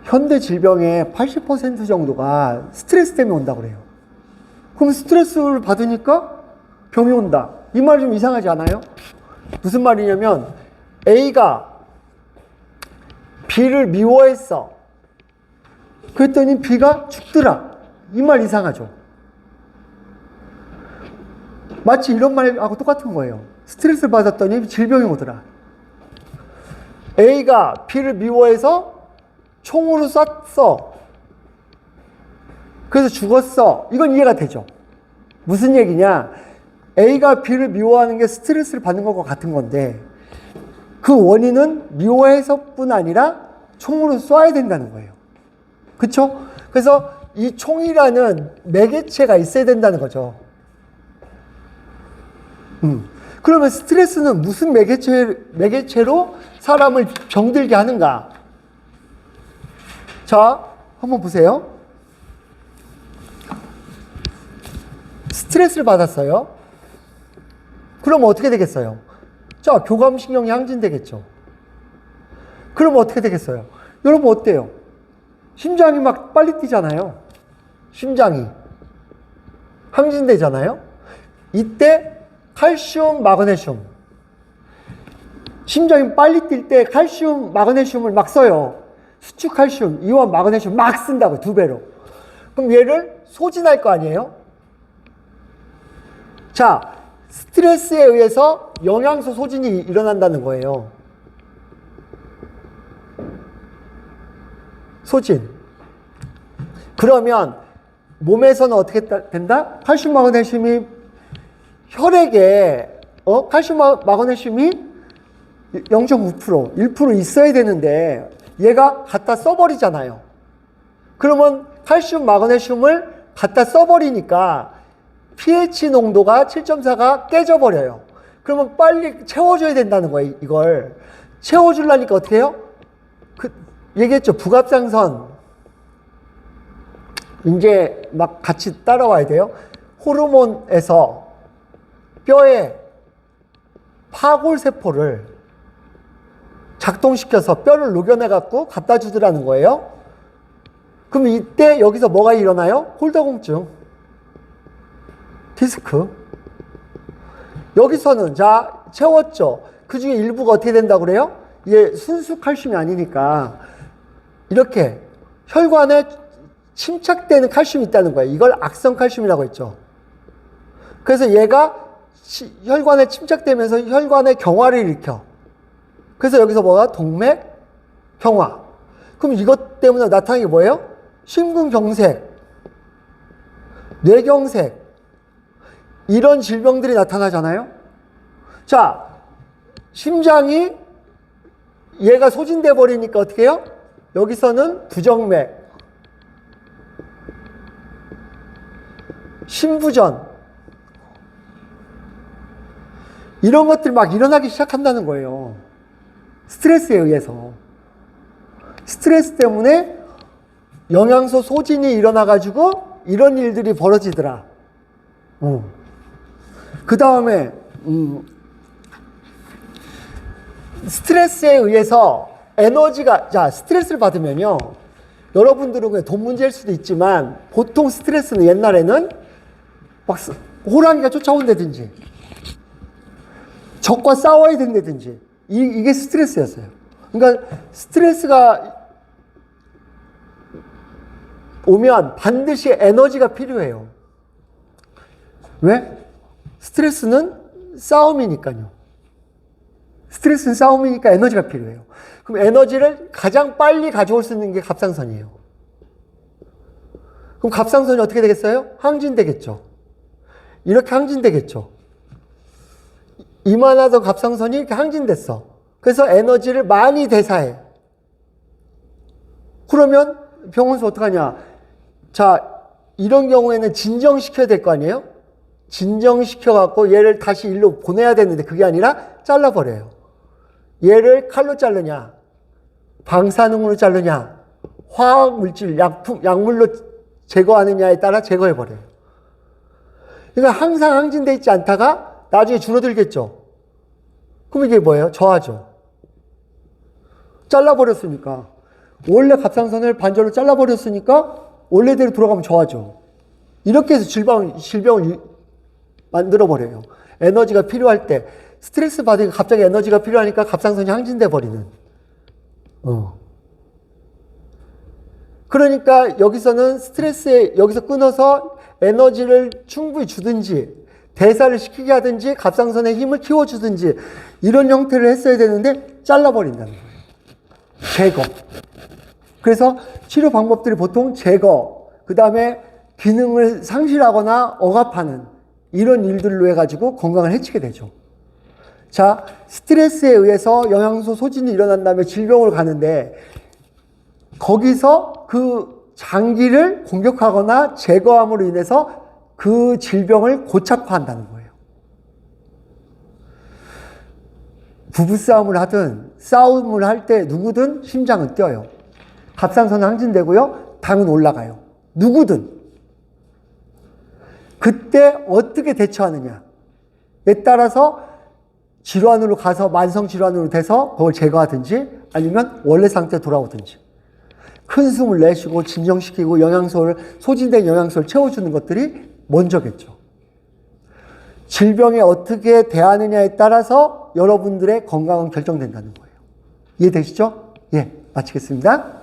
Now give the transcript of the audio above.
현대 질병의 80% 정도가 스트레스 때문에 온다고 그래요. 그럼 스트레스를 받으니까 병이 온다. 이 말이 좀 이상하지 않아요? 무슨 말이냐면 A가 B를 미워했어. 그랬더니 B가 죽더라. 이 말 이상하죠? 마치 이런 말하고 똑같은 거예요. 스트레스를 받았더니 질병이 오더라. A가 B를 미워해서 총으로 쐈어. 그래서 죽었어. 이건 이해가 되죠? 무슨 얘기냐? A가 B를 미워하는 게 스트레스를 받는 것과 같은 건데 그 원인은 미워해서뿐 아니라 총으로 쏴야 된다는 거예요. 그쵸? 그래서 이 총이라는 매개체가 있어야 된다는 거죠. 그러면 스트레스는 무슨 매개체로 사람을 병들게 하는가? 자, 한번 보세요. 스트레스를 받았어요. 그럼 어떻게 되겠어요? 자, 교감신경이 항진되겠죠. 그럼 어떻게 되겠어요? 여러분 어때요? 심장이 막 빨리 뛰잖아요. 심장이 항진되잖아요. 이때 칼슘, 마그네슘. 심장이 빨리 뛸 때 칼슘, 마그네슘을 막 써요. 수축 칼슘, 이온 마그네슘 막 쓴다고 2배로. 그럼 얘를 소진할 거 아니에요? 자, 스트레스에 의해서 영양소 소진이 일어난다는 거예요. 소진. 그러면 몸에서는 어떻게 된다? 칼슘, 마그네슘이 혈액에 칼슘, 마그네슘이 0.9%, 1% 있어야 되는데 얘가 갖다 써버리잖아요. 그러면 칼슘, 마그네슘을 갖다 써버리니까 pH 농도가 7.4가 깨져버려요. 그러면 빨리 채워줘야 된다는 거예요. 이걸 채워주려니까 어떻게 해요? 얘기했죠. 부갑상선 이제 막 같이 따라와야 돼요. 호르몬에서 뼈에 파골세포를 작동시켜서 뼈를 녹여내갖고 갖다 주더라는 거예요. 그럼 이때 여기서 뭐가 일어나요? 홀더공증, 디스크. 여기서는 자 채웠죠. 그 중에 일부가 어떻게 된다고 그래요? 이게 순수 칼슘이 아니니까 이렇게 혈관에 침착되는 칼슘이 있다는 거예요. 이걸 악성 칼슘이라고 했죠. 그래서 얘가 혈관에 침착되면서 혈관에 경화를 일으켜. 그래서 여기서 뭐가? 동맥 경화. 그럼 이것 때문에 나타나는 게 뭐예요? 심근경색, 뇌경색, 이런 질병들이 나타나잖아요. 자, 심장이 얘가 소진돼 버리니까 어떻게 해요? 여기서는 부정맥, 심부전, 이런 것들이 막 일어나기 시작한다는 거예요. 스트레스에 의해서. 스트레스 때문에 영양소 소진이 일어나가지고 이런 일들이 벌어지더라. 그 다음에 스트레스에 의해서 에너지가, 자, 스트레스를 받으면요, 여러분들은 그냥 돈 문제일 수도 있지만 보통 스트레스는 옛날에는 막 호랑이가 쫓아온다든지 적과 싸워야 된다든지 이게 스트레스였어요. 그러니까 스트레스가 오면 반드시 에너지가 필요해요. 왜? 스트레스는 싸움이니까요. 스트레스는 싸움이니까 에너지가 필요해요. 그럼 에너지를 가장 빨리 가져올 수 있는 게 갑상선이에요. 그럼 갑상선이 어떻게 되겠어요? 항진되겠죠. 이렇게 항진되겠죠. 이만하던 갑상선이 이렇게 항진됐어. 그래서 에너지를 많이 대사해. 그러면 병원에서 어떡하냐? 자, 이런 경우에는 진정시켜야 될 거 아니에요? 진정시켜갖고 얘를 다시 일로 보내야 되는데 그게 아니라 잘라버려요. 얘를 칼로 자르냐, 방사능으로 자르냐, 화학물질, 약물로 제거하느냐에 따라 제거해버려요. 그러니까 항상 항진돼 있지 않다가 나중에 줄어들겠죠. 그럼 이게 뭐예요? 저하죠. 잘라버렸으니까. 원래 갑상선을 반절로 잘라버렸으니까 원래대로 돌아가면 좋아져. 이렇게 해서 질병을 만들어버려요. 에너지가 필요할 때, 스트레스 받으니까 갑자기 에너지가 필요하니까 갑상선이 항진돼 버리는. 그러니까 여기서는 여기서 끊어서 에너지를 충분히 주든지, 대사를 시키게 하든지, 갑상선의 힘을 키워주든지, 이런 형태를 했어야 되는데, 잘라버린다는 거예요. 제거. 그래서 치료 방법들이 보통 제거, 그 다음에 기능을 상실하거나 억압하는 이런 일들로 해가지고 건강을 해치게 되죠. 자, 스트레스에 의해서 영양소 소진이 일어난 다음에 질병으로 가는데, 거기서 그 장기를 공격하거나 제거함으로 인해서 그 질병을 고착화한다는 거예요. 부부싸움을 하든 싸움을 할 때 누구든 심장은 뛰어요. 갑상선은 항진되고요. 당은 올라가요. 누구든. 그때 어떻게 대처하느냐에 따라서 질환으로 가서 만성 질환으로 돼서 그걸 제거하든지 아니면 원래 상태로 돌아오든지. 큰 숨을 내쉬고 진정시키고 소진된 영양소를 채워주는 것들이 먼저겠죠. 질병에 어떻게 대하느냐에 따라서 여러분들의 건강은 결정된다는 거예요. 이해되시죠? 예, 마치겠습니다.